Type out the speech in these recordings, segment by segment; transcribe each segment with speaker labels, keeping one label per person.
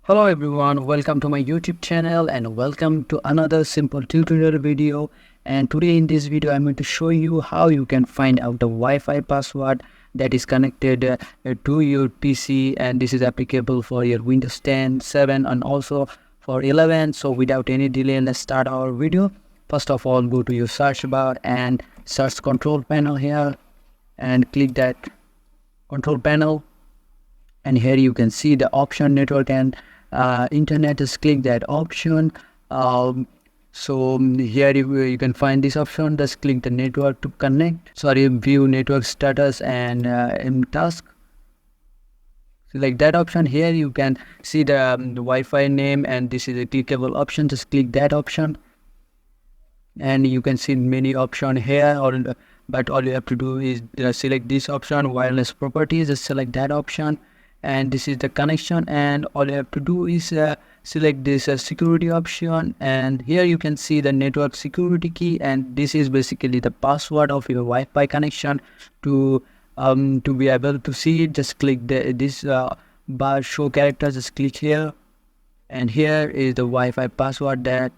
Speaker 1: Hello everyone, welcome to my YouTube channel and welcome to another simple tutorial video. And today in this video I'm going to show you how you can find out the Wi-Fi password that is connected to your PC, and this is applicable for your Windows 10, 7 and also for 11. So without any delay, let's start our video. First of all, go to your search bar and search control panel here and click that control panel, and here you can see the option network and internet. Just click that option. Here you can find this option. Just click the network to connect, view network status and in task. Select that option. Here you can see the Wi-Fi name, and this is a clickable option. Just click that option and you can see many options here, but all you have to do is select this option, wireless properties. Just select that option, and this is the connection, and all you have to do is select this security option, and here you can see the network security key, and this is basically the password of your Wi-Fi connection. To be able to see it, just click this bar show characters. Just click here, and here is the Wi-Fi password that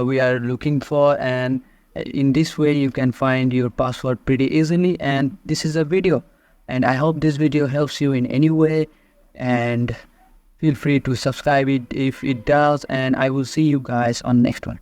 Speaker 1: we are looking for, and in this way you can find your password pretty easily. And this is a video, and I hope this video helps you in any way, and feel free to subscribe it if it does, and I will see you guys on next one.